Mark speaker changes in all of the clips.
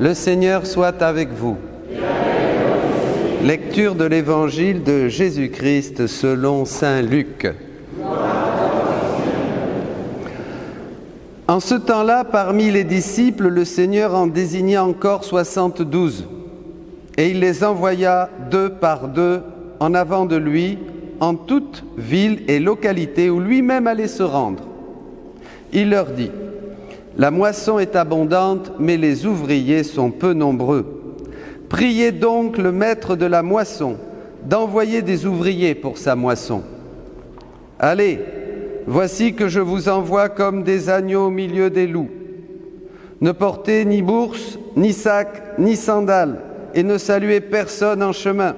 Speaker 1: Le Seigneur soit avec vous. Lecture de l'Évangile de Jésus-Christ selon saint Luc. En ce temps-là, parmi les disciples, le Seigneur en désigna encore 72, et il les envoya 2 par 2 en avant de lui, en toute ville et localité où lui-même allait se rendre. Il leur dit : la moisson est abondante, mais les ouvriers sont peu nombreux. Priez donc le maître de la moisson d'envoyer des ouvriers pour sa moisson. Allez, voici que je vous envoie comme des agneaux au milieu des loups. Ne portez ni bourse, ni sac, ni sandales, et ne saluez personne en chemin.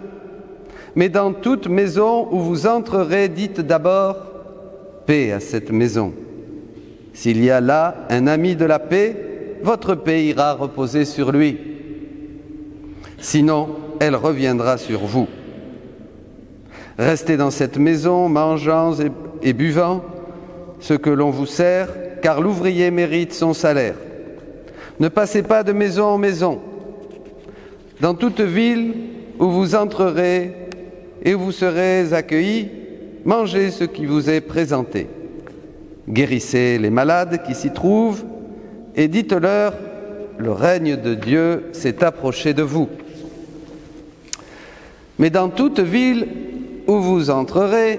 Speaker 1: Mais dans toute maison où vous entrerez, dites d'abord « Paix à cette maison ». S'il y a là un ami de la paix, votre paix ira reposer sur lui. Sinon, elle reviendra sur vous. Restez dans cette maison, mangeant et buvant ce que l'on vous sert, car l'ouvrier mérite son salaire. Ne passez pas de maison en maison. Dans toute ville où vous entrerez et où vous serez accueillis, mangez ce qui vous est présenté. Guérissez les malades qui s'y trouvent et dites-leur « Le règne de Dieu s'est approché de vous ». Mais dans toute ville où vous entrerez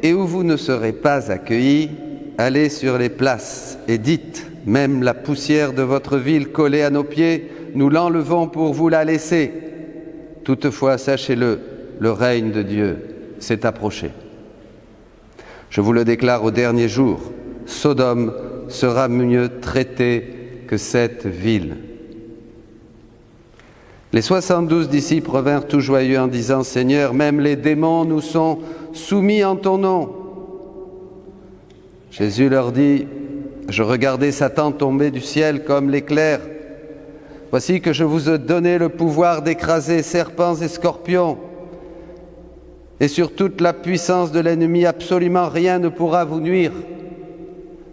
Speaker 1: et où vous ne serez pas accueillis, allez sur les places et dites « Même la poussière de votre ville collée à nos pieds, nous l'enlevons pour vous la laisser. Toutefois, sachez-le, le règne de Dieu s'est approché. Je vous le déclare au dernier jour, Sodome sera mieux traitée que cette ville. » Les 72 disciples revinrent tout joyeux en disant « Seigneur, même les démons nous sont soumis en ton nom. » Jésus leur dit « Je regardais Satan tomber du ciel comme l'éclair. Voici que je vous ai donné le pouvoir d'écraser serpents et scorpions. Et sur toute la puissance de l'ennemi, absolument rien ne pourra vous nuire.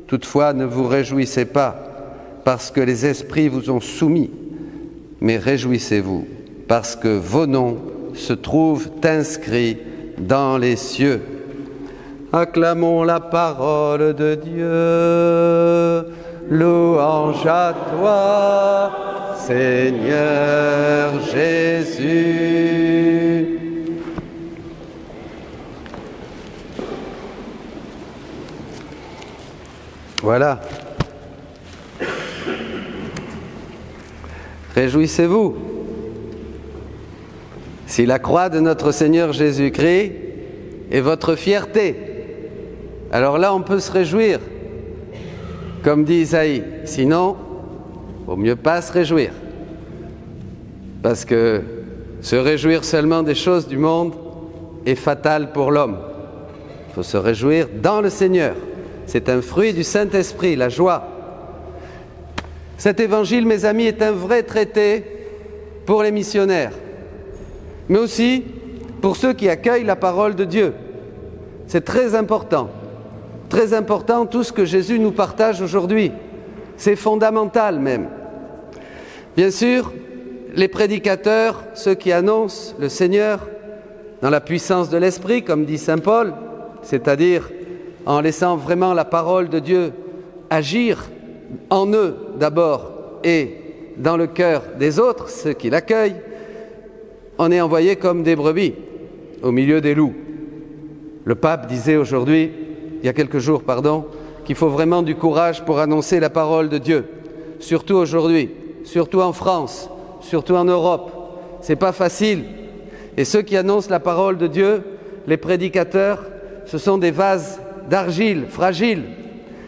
Speaker 1: Toutefois, ne vous réjouissez pas parce que les esprits vous ont soumis, mais réjouissez-vous parce que vos noms se trouvent inscrits dans les cieux. » Acclamons la parole de Dieu. Louange à toi, Seigneur Jésus. Voilà. Réjouissez-vous. Si la croix de notre Seigneur Jésus-Christ est votre fierté, alors là on peut se réjouir, comme dit Isaïe. Sinon, il vaut mieux pas se réjouir. Parce que se réjouir seulement des choses du monde est fatal pour l'homme. Il faut se réjouir dans le Seigneur. C'est un fruit du Saint-Esprit, la joie. Cet évangile, mes amis, est un vrai traité pour les missionnaires, mais aussi pour ceux qui accueillent la parole de Dieu. C'est très important tout ce que Jésus nous partage aujourd'hui. C'est fondamental même. Bien sûr, les prédicateurs, ceux qui annoncent le Seigneur dans la puissance de l'Esprit, comme dit saint Paul, c'est-à-dire en laissant vraiment la parole de Dieu agir en eux d'abord et dans le cœur des autres, ceux qui l'accueillent, on est envoyés comme des brebis au milieu des loups. Le pape disait aujourd'hui, il y a quelques jours, qu'il faut vraiment du courage pour annoncer la parole de Dieu, surtout aujourd'hui, surtout en France, surtout en Europe. C'est pas facile. Et ceux qui annoncent la parole de Dieu, les prédicateurs, ce sont des vases d'argile, fragiles.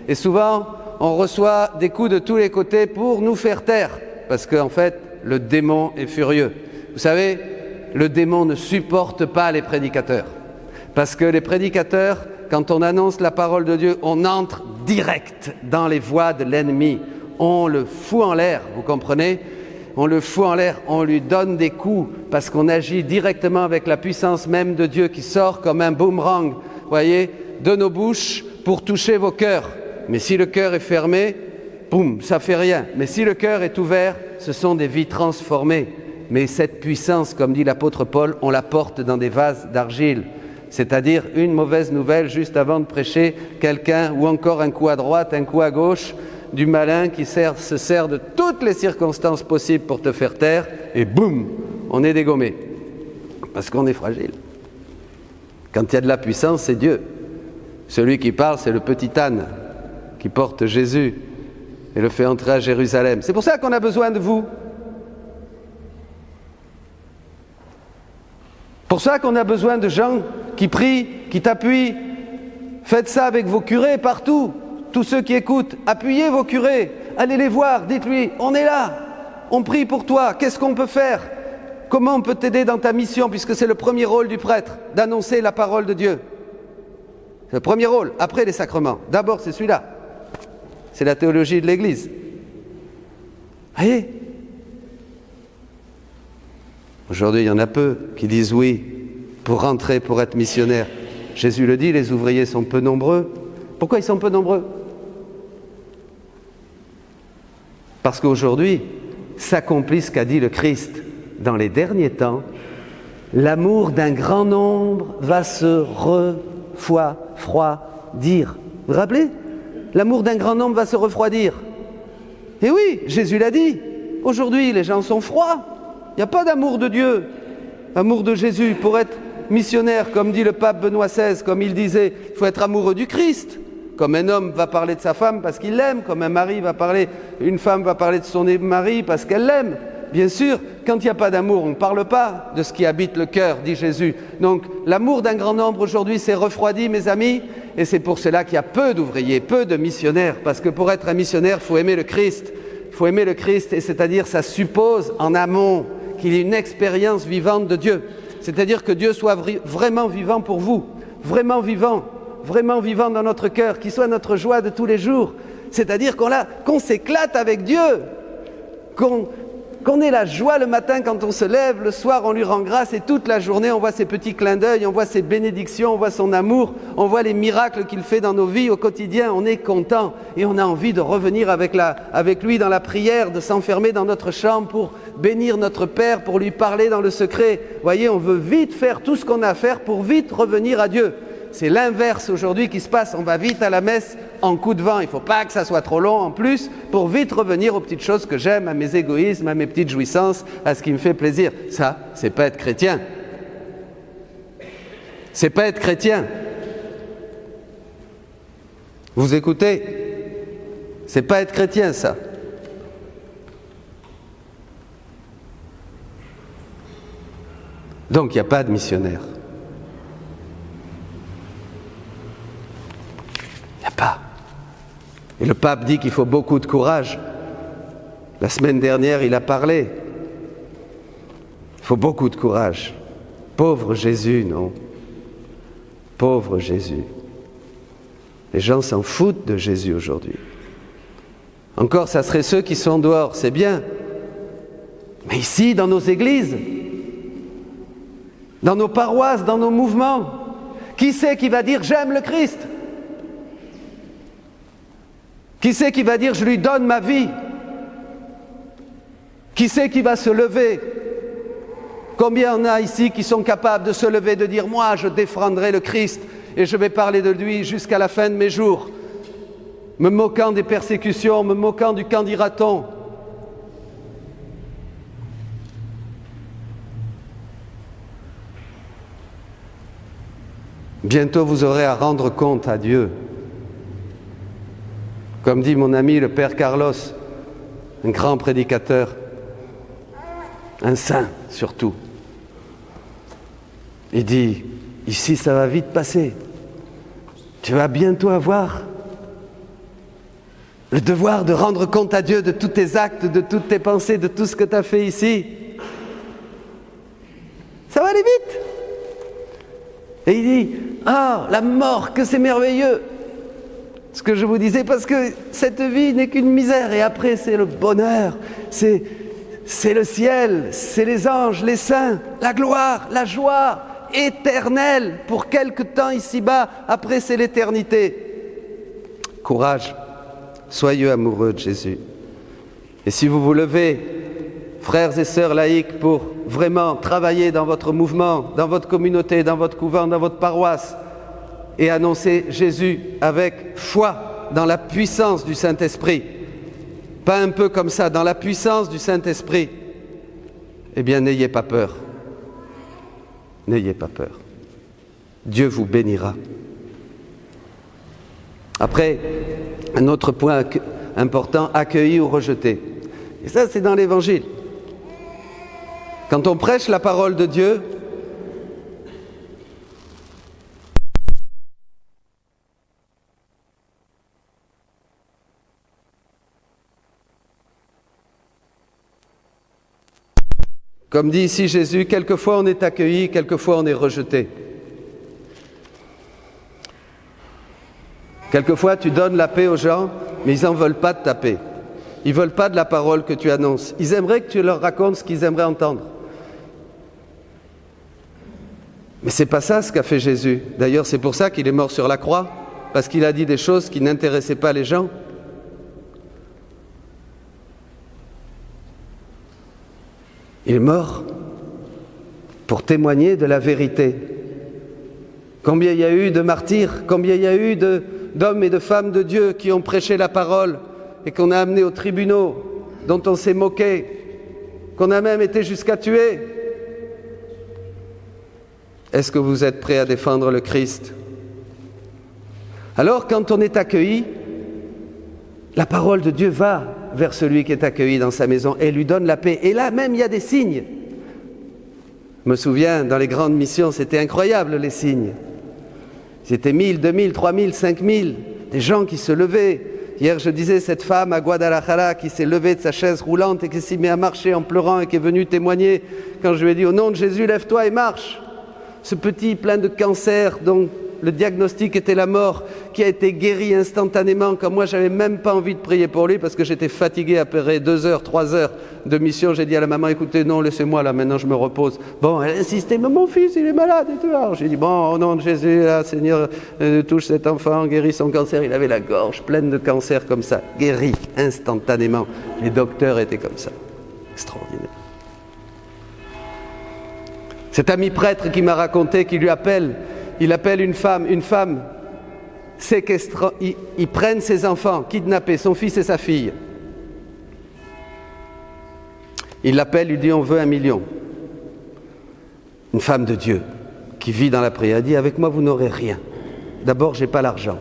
Speaker 1: Et souvent, on reçoit des coups de tous les côtés pour nous faire taire, parce qu'en fait, le démon est furieux. Vous savez, le démon ne supporte pas les prédicateurs, parce que les prédicateurs, quand on annonce la parole de Dieu, on entre direct dans les voies de l'ennemi. On le fout en l'air, vous comprenez ? On le fout en l'air, on lui donne des coups, parce qu'on agit directement avec la puissance même de Dieu qui sort comme un boomerang, voyez, de nos bouches pour toucher vos cœurs. Mais si le cœur est fermé, boum, ça fait rien. Mais si le cœur est ouvert, ce sont des vies transformées. Mais cette puissance, comme dit l'apôtre Paul, on la porte dans des vases d'argile. C'est-à-dire une mauvaise nouvelle juste avant de prêcher, quelqu'un, ou encore un coup à droite, un coup à gauche, du malin qui se sert de toutes les circonstances possibles pour te faire taire, et boum, on est dégommé. Parce qu'on est fragile. Quand il y a de la puissance, c'est Dieu. Celui qui parle, c'est le petit âne qui porte Jésus et le fait entrer à Jérusalem. C'est pour ça qu'on a besoin de vous. Pour ça qu'on a besoin de gens qui prient, qui t'appuient. Faites ça avec vos curés partout. Tous ceux qui écoutent, appuyez vos curés. Allez les voir, dites-lui, on est là, on prie pour toi, qu'est-ce qu'on peut faire? Comment on peut t'aider dans ta mission, puisque c'est le premier rôle du prêtre, d'annoncer la parole de Dieu. C'est le premier rôle, après les sacrements. D'abord, c'est celui-là. C'est la théologie de l'Église. Voyez? Aujourd'hui, il y en a peu qui disent oui pour rentrer, pour être missionnaire. Jésus le dit, les ouvriers sont peu nombreux. Pourquoi ils sont peu nombreux? Parce qu'aujourd'hui, s'accomplit ce qu'a dit le Christ. Dans les derniers temps, l'amour d'un grand nombre va se refroidir. Vous vous rappelez? L'amour d'un grand nombre va se refroidir. Et oui, Jésus l'a dit. Aujourd'hui, les gens sont froids. Il n'y a pas d'amour de Dieu, amour de Jésus. Pour être missionnaire, comme dit le pape Benoît XVI, comme il disait, il faut être amoureux du Christ. Comme un homme va parler de sa femme parce qu'il l'aime, comme un mari va parler, une femme va parler de son mari parce qu'elle l'aime. Bien sûr, quand il n'y a pas d'amour, on ne parle pas de ce qui habite le cœur, dit Jésus. Donc, l'amour d'un grand nombre aujourd'hui s'est refroidi, mes amis, et c'est pour cela qu'il y a peu d'ouvriers, peu de missionnaires, parce que pour être un missionnaire, il faut aimer le Christ. Il faut aimer le Christ, et c'est-à-dire, ça suppose en amont qu'il y ait une expérience vivante de Dieu. C'est-à-dire que Dieu soit vraiment vivant pour vous, vraiment vivant dans notre cœur, qu'il soit notre joie de tous les jours. C'est-à-dire qu'on s'éclate avec Dieu, qu'on ait la joie le matin quand on se lève, le soir on lui rend grâce et toute la journée on voit ses petits clins d'œil, on voit ses bénédictions, on voit son amour, on voit les miracles qu'il fait dans nos vies au quotidien, on est content et on a envie de revenir avec lui dans la prière, de s'enfermer dans notre chambre pour bénir notre Père, pour lui parler dans le secret. Vous voyez, on veut vite faire tout ce qu'on a à faire pour vite revenir à Dieu. C'est l'inverse aujourd'hui qui se passe, on va vite à la messe en coup de vent, il ne faut pas que ça soit trop long en plus, pour vite revenir aux petites choses que j'aime, à mes égoïsmes, à mes petites jouissances, à ce qui me fait plaisir. Ça, c'est pas être chrétien. C'est pas être chrétien. Vous écoutez? C'est pas être chrétien, ça. Donc, il n'y a pas de missionnaire. Il n'y a pas. Et le pape dit qu'il faut beaucoup de courage. La semaine dernière, il a parlé. Il faut beaucoup de courage. Pauvre Jésus, non? Pauvre Jésus. Les gens s'en foutent de Jésus aujourd'hui. Encore, ça serait ceux qui sont dehors, c'est bien. Mais ici, dans nos églises, dans nos paroisses, dans nos mouvements, qui c'est qui va dire « j'aime le Christ » ? Qui c'est qui va dire « je lui donne ma vie » ? Qui c'est qui va se lever ? Combien on a ici qui sont capables de se lever, de dire « moi, je défendrai le Christ et je vais parler de lui jusqu'à la fin de mes jours », me moquant des persécutions, me moquant du qu'en dira-t-on ? Bientôt vous aurez à rendre compte à Dieu. Comme dit mon ami le Père Carlos, un grand prédicateur, un saint surtout. Il dit, ici ça va vite passer. Tu vas bientôt avoir le devoir de rendre compte à Dieu de tous tes actes, de toutes tes pensées, de tout ce que tu as fait ici. Ça va aller vite. Et il dit, ah, la mort, que c'est merveilleux. Ce que je vous disais, parce que cette vie n'est qu'une misère, et après c'est le bonheur, c'est le ciel, c'est les anges, les saints, la gloire, la joie éternelle pour quelque temps ici-bas, après c'est l'éternité. Courage, soyez amoureux de Jésus. Et si vous vous levez, frères et sœurs laïcs, pour vraiment travailler dans votre mouvement, dans votre communauté, dans votre couvent, dans votre paroisse, et annoncer Jésus avec foi dans la puissance du Saint-Esprit, pas un peu comme ça, dans la puissance du Saint-Esprit, eh bien n'ayez pas peur. N'ayez pas peur. Dieu vous bénira. Après, un autre point important, accueilli ou rejeté. Et ça, c'est dans l'Évangile. Quand on prêche la parole de Dieu, comme dit ici Jésus, quelquefois on est accueilli, quelquefois on est rejeté. Quelquefois tu donnes la paix aux gens, mais ils n'en veulent pas de ta paix. Ils ne veulent pas de la parole que tu annonces. Ils aimeraient que tu leur racontes ce qu'ils aimeraient entendre. Mais ce n'est pas ça ce qu'a fait Jésus. D'ailleurs, c'est pour ça qu'il est mort sur la croix, parce qu'il a dit des choses qui n'intéressaient pas les gens. Il est mort pour témoigner de la vérité. Combien il y a eu de martyrs, combien il y a eu d'hommes et de femmes de Dieu qui ont prêché la parole et qu'on a amenés aux tribunaux, dont on s'est moqué, qu'on a même été jusqu'à tuer. Est-ce que vous êtes prêts à défendre le Christ? Alors, quand on est accueilli, la parole de Dieu va vers celui qui est accueilli dans sa maison et lui donne la paix. Et là même, il y a des signes. Je me souviens, dans les grandes missions, c'était incroyable les signes. C'était 1000, 2000, 3000, 5000, des gens qui se levaient. Hier, je disais, cette femme à Guadalajara qui s'est levée de sa chaise roulante et qui s'est mise à marcher en pleurant et qui est venue témoigner quand je lui ai dit « Au nom de Jésus, lève-toi et marche !» Ce petit plein de cancer dont le diagnostic était la mort, qui a été guéri instantanément, quand moi j'avais même pas envie de prier pour lui parce que j'étais fatigué après 2 heures, 3 heures de mission. J'ai dit à la maman, écoutez, non, laissez-moi là, maintenant je me repose. Bon, elle insistait, mais mon fils il est malade et tout. Alors j'ai dit, bon, au nom de Jésus, là, Seigneur, touche cet enfant, guéris son cancer. Il avait la gorge pleine de cancer comme ça, guéri instantanément. Les docteurs étaient comme ça, extraordinaire. Cet ami prêtre qui m'a raconté qu'il lui appelle, il appelle une femme séquestrant, ils prennent ses enfants, kidnappés, son fils et sa fille. Il l'appelle, lui dit, on veut 1 million. Une femme de Dieu qui vit dans la prière, elle dit, avec moi vous n'aurez rien. D'abord, je n'ai pas l'argent,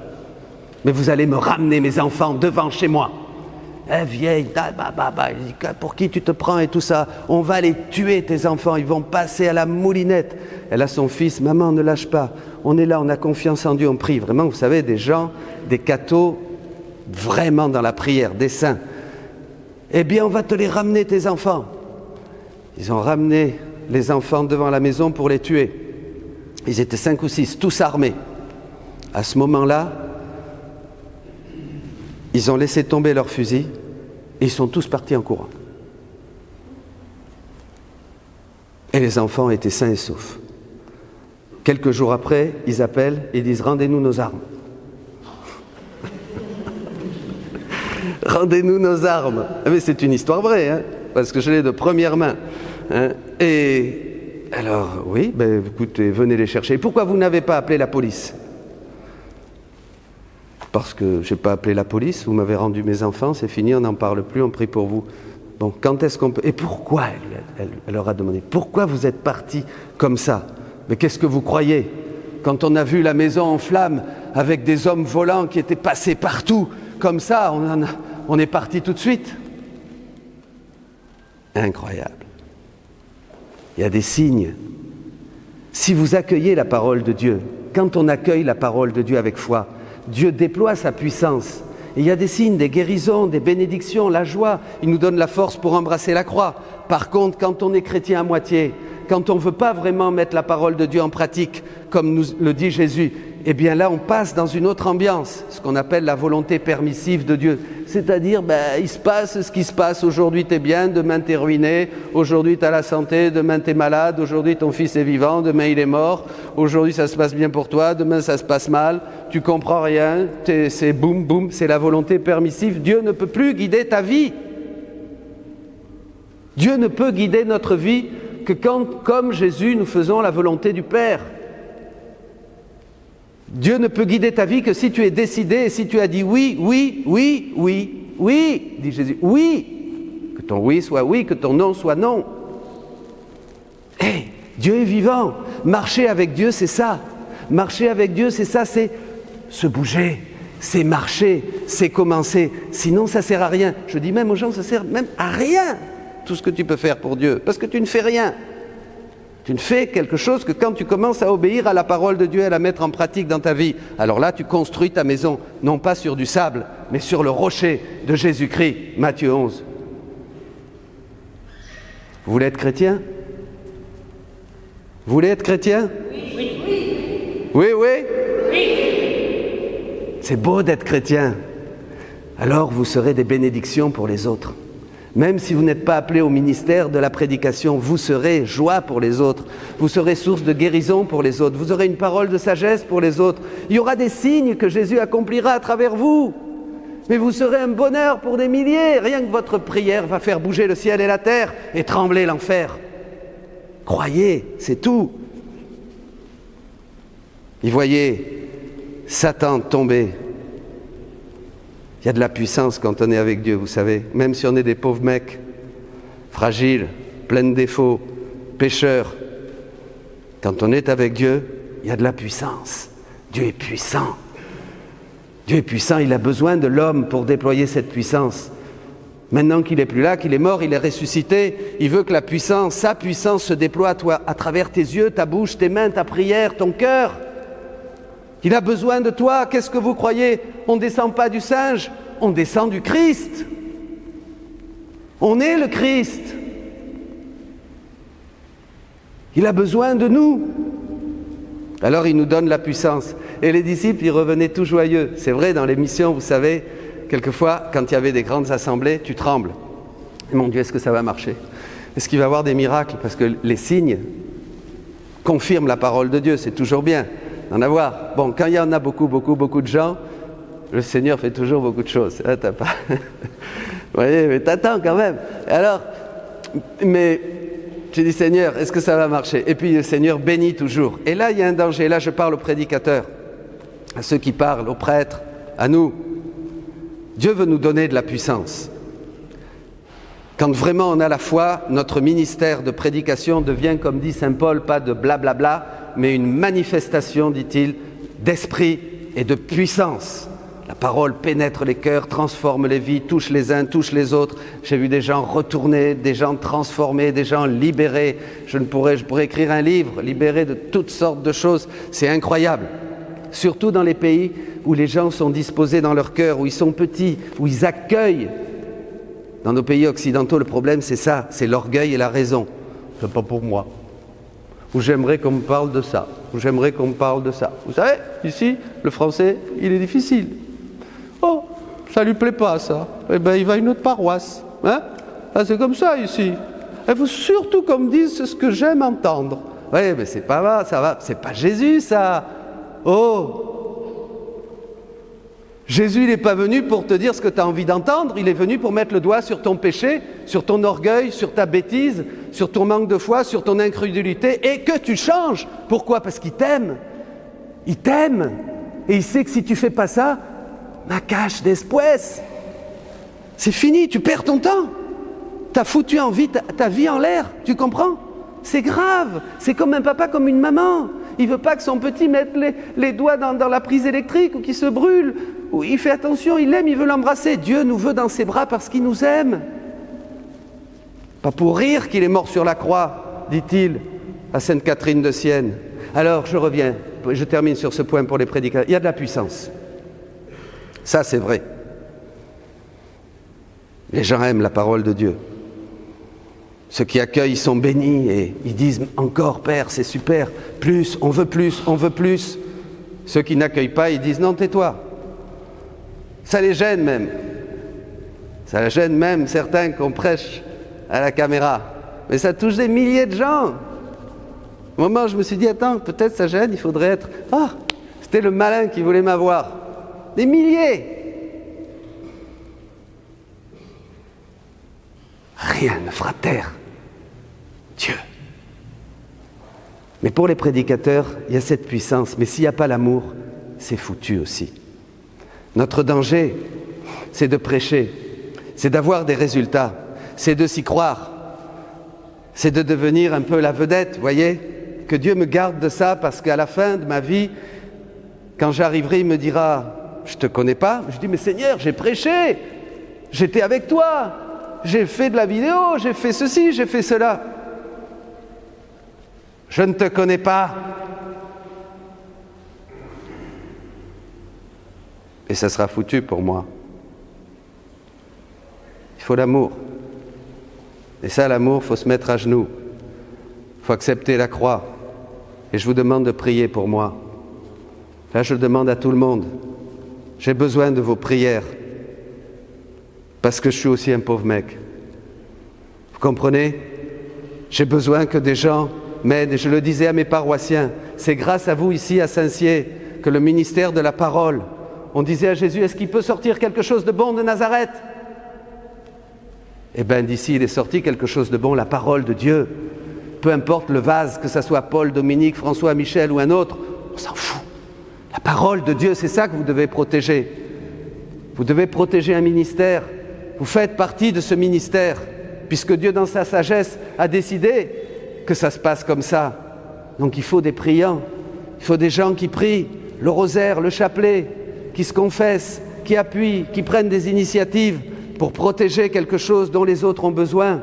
Speaker 1: mais vous allez me ramener mes enfants devant chez moi. Vieille, il dit, pour qui tu te prends et tout ça? On va les tuer tes enfants, ils vont passer à la moulinette. Elle a son fils, maman ne lâche pas, on est là, on a confiance en Dieu, on prie. Vraiment, vous savez, des gens, des cathos, vraiment dans la prière, des saints. Eh bien, on va te les ramener tes enfants. Ils ont ramené les enfants devant la maison pour les tuer. Ils étaient 5 ou 6, tous armés. À ce moment-là, ils ont laissé tomber leurs fusils et ils sont tous partis en courant. Et les enfants étaient sains et saufs. Quelques jours après, ils appellent et disent « Rendez-nous nos armes ». Rendez-nous nos armes. Mais c'est une histoire vraie, hein, parce que je l'ai de première main. Hein. Et alors, oui, ben, écoutez, venez les chercher. Pourquoi vous n'avez pas appelé la police? Parce que je n'ai pas appelé la police, vous m'avez rendu mes enfants, c'est fini, on n'en parle plus, on prie pour vous. Bon, quand est-ce qu'on peut... Et pourquoi elle leur a demandé, pourquoi vous êtes partis comme ça? Mais qu'est-ce que vous croyez? Quand on a vu la maison en flammes, avec des hommes volants qui étaient passés partout, comme ça, on est partis tout de suite. Incroyable. Il y a des signes. Si vous accueillez la parole de Dieu, quand on accueille la parole de Dieu avec foi, Dieu déploie sa puissance. Et il y a des signes, des guérisons, des bénédictions, la joie. Il nous donne la force pour embrasser la croix. Par contre, quand on est chrétien à moitié, quand on ne veut pas vraiment mettre la parole de Dieu en pratique, comme nous le dit Jésus, eh bien là on passe dans une autre ambiance, ce qu'on appelle la volonté permissive de Dieu. C'est-à-dire, il se passe ce qui se passe. Aujourd'hui tu es bien, demain tu es ruiné, aujourd'hui tu as la santé, demain tu es malade, aujourd'hui ton fils est vivant, demain il est mort, aujourd'hui ça se passe bien pour toi, demain ça se passe mal, tu comprends rien, c'est boum boum, c'est la volonté permissive. Dieu ne peut plus guider ta vie. Dieu ne peut guider notre vie que quand, comme Jésus, nous faisons la volonté du Père. Dieu ne peut guider ta vie que si tu es décidé et si tu as dit oui, oui, oui, oui, oui, dit Jésus, oui. Que ton oui soit oui, que ton non soit non. Dieu est vivant. Marcher avec Dieu, c'est ça. Marcher avec Dieu, c'est ça, c'est se bouger, c'est marcher, c'est commencer. Sinon, ça ne sert à rien. Je dis même aux gens, ça ne sert même à rien, tout ce que tu peux faire pour Dieu, parce que tu ne fais rien. Tu ne fais quelque chose que quand tu commences à obéir à la parole de Dieu et à la mettre en pratique dans ta vie, alors là, tu construis ta maison, non pas sur du sable, mais sur le rocher de Jésus-Christ, Matthieu 11. Vous voulez être chrétien ? Vous voulez être chrétien ? Oui. Oui, oui ? Oui. C'est beau d'être chrétien. Alors vous serez des bénédictions pour les autres. Même si vous n'êtes pas appelé au ministère de la prédication, vous serez joie pour les autres. Vous serez source de guérison pour les autres. Vous aurez une parole de sagesse pour les autres. Il y aura des signes que Jésus accomplira à travers vous. Mais vous serez un bonheur pour des milliers. Rien que votre prière va faire bouger le ciel et la terre et trembler l'enfer. Croyez, c'est tout. Et voyez Satan tomber. Il y a de la puissance quand on est avec Dieu, vous savez. Même si on est des pauvres mecs, fragiles, pleins de défauts, pécheurs. Quand on est avec Dieu, il y a de la puissance. Dieu est puissant. Dieu est puissant, il a besoin de l'homme pour déployer cette puissance. Maintenant qu'il n'est plus là, qu'il est mort, il est ressuscité, il veut que la puissance, sa puissance se déploie à toi, à travers tes yeux, ta bouche, tes mains, ta prière, ton cœur. Il a besoin de toi. Qu'est-ce que vous croyez ? On ne descend pas du singe, on descend du Christ. On est le Christ. Il a besoin de nous. Alors il nous donne la puissance. Et les disciples, ils revenaient tout joyeux. C'est vrai, dans les missions, vous savez, quelquefois, quand il y avait des grandes assemblées, tu trembles. Et mon Dieu, est-ce que ça va marcher ? Est-ce qu'il va y avoir des miracles ? Parce que les signes confirment la parole de Dieu, c'est toujours bien d'en avoir. Bon, quand il y en a beaucoup de gens, le Seigneur fait toujours beaucoup de choses. Là, t'as pas... Vous voyez, mais t'attends quand même. Alors, mais j'ai dit, Seigneur, est-ce que ça va marcher ? Et puis le Seigneur bénit toujours. Et là, il y a un danger. Là, je parle aux prédicateurs, à ceux qui parlent, aux prêtres, à nous. Dieu veut nous donner de la puissance. Quand vraiment on a la foi, notre ministère de prédication devient, comme dit saint Paul, pas de blablabla, mais une manifestation, dit-il, d'esprit et de puissance. La parole pénètre les cœurs, transforme les vies, touche les uns, touche les autres. J'ai vu des gens retournés, des gens transformés, des gens libérés. Je pourrais écrire un livre, libérés de toutes sortes de choses. C'est incroyable. Surtout dans les pays où les gens sont disposés dans leur cœur, où ils sont petits, où ils accueillent. Dans nos pays occidentaux, le problème c'est ça, c'est l'orgueil et la raison. C'est pas pour moi. Ou j'aimerais qu'on me parle de ça. Ou j'aimerais qu'on me parle de ça. Vous savez, ici, le français, il est difficile. Oh, ça lui plaît pas ça. Eh bien, il va à une autre paroisse. Hein ? Ah, c'est comme ça ici. Il faut surtout qu'on me dise ce que j'aime entendre. Oui, mais c'est pas vrai, ça va. C'est pas Jésus ça. Oh, Jésus, il n'est pas venu pour te dire ce que tu as envie d'entendre, il est venu pour mettre le doigt sur ton péché, sur ton orgueil, sur ta bêtise, sur ton manque de foi, sur ton incrédulité, et que tu changes. Pourquoi ? Parce qu'il t'aime. Il t'aime. Et il sait que si tu ne fais pas ça, ma cache después. C'est fini, tu perds ton temps. Tu as foutu ta vie en l'air, tu comprends ? C'est grave. C'est comme un papa, comme une maman. Il ne veut pas que son petit mette les doigts dans la prise électrique ou qu'il se brûle. Ou il fait attention, il l'aime, il veut l'embrasser. Dieu nous veut dans ses bras parce qu'il nous aime. Pas pour rire qu'il est mort sur la croix, dit-il à Sainte Catherine de Sienne. Alors, je reviens, je termine sur ce point pour les prédicateurs. Il y a de la puissance. Ça, c'est vrai. Les gens aiment la parole de Dieu. Ceux qui accueillent, ils sont bénis et ils disent « Encore, Père, c'est super, plus, on veut plus, on veut plus ». Ceux qui n'accueillent pas, ils disent non, tais-toi. Ça les gêne même. Ça gêne même certains qu'on prêche à la caméra. Mais ça touche des milliers de gens. Au moment où je me suis dit, attends, peut-être ça gêne, il faudrait être... Ah, c'était le malin qui voulait m'avoir. Des milliers. Rien ne fera taire Dieu. Mais pour les prédicateurs, il y a cette puissance. Mais s'il n'y a pas l'amour, c'est foutu aussi. Notre danger, c'est de prêcher, c'est d'avoir des résultats, c'est de s'y croire, c'est de devenir un peu la vedette, vous voyez ? Que Dieu me garde de ça, parce qu'à la fin de ma vie, quand j'arriverai, il me dira « Je ne te connais pas ?» Je dis « Mais Seigneur, j'ai prêché, j'étais avec toi, j'ai fait de la vidéo, j'ai fait ceci, j'ai fait cela. » Je ne te connais pas. Et ça sera foutu pour moi. Il faut l'amour. Et ça, l'amour, il faut se mettre à genoux. Il faut accepter la croix. Et je vous demande de prier pour moi. Là, je le demande à tout le monde. J'ai besoin de vos prières. Parce que je suis aussi un pauvre mec. Vous comprenez ? J'ai besoin que des gens m'aident. Et je le disais à mes paroissiens, c'est grâce à vous ici à Saint-Sié que le ministère de la parole, on disait à Jésus, est-ce qu'il peut sortir quelque chose de bon de Nazareth ? Eh bien, d'ici, il est sorti quelque chose de bon, la parole de Dieu. Peu importe le vase, que ce soit Paul, Dominique, François, Michel ou un autre, on s'en fout. La parole de Dieu, c'est ça que vous devez protéger. Vous devez protéger un ministère. Vous faites partie de ce ministère, puisque Dieu, dans sa sagesse, a décidé que ça se passe comme ça. Donc il faut des priants, il faut des gens qui prient, le rosaire, le chapelet, qui se confessent, qui appuient, qui prennent des initiatives pour protéger quelque chose dont les autres ont besoin.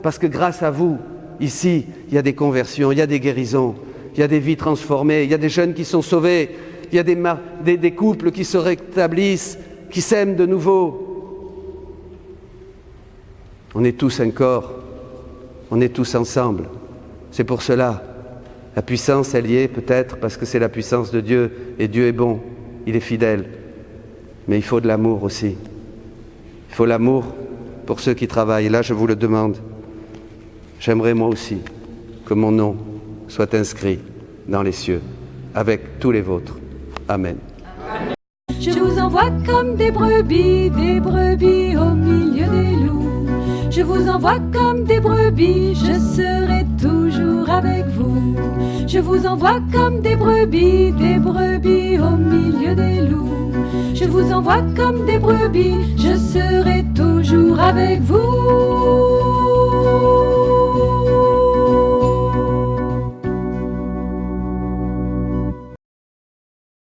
Speaker 1: Parce que grâce à vous, ici, il y a des conversions, il y a des guérisons, il y a des vies transformées, il y a des jeunes qui sont sauvés, il y a des couples qui se rétablissent, qui s'aiment de nouveau. On est tous un corps, on est tous ensemble. C'est pour cela, la puissance, elle y est peut-être parce que c'est la puissance de Dieu, et Dieu est bon, il est fidèle. Mais il faut de l'amour aussi. Il faut l'amour pour ceux qui travaillent. Et là, je vous le demande. J'aimerais moi aussi que mon nom soit inscrit dans les cieux, avec tous les vôtres. Amen.
Speaker 2: Je vous envoie comme des brebis au milieu des loups. Je vous envoie comme des brebis, je serai toujours avec vous. Je vous envoie comme des brebis au milieu des loups. Je vous envoie comme des brebis, je serai toujours avec vous.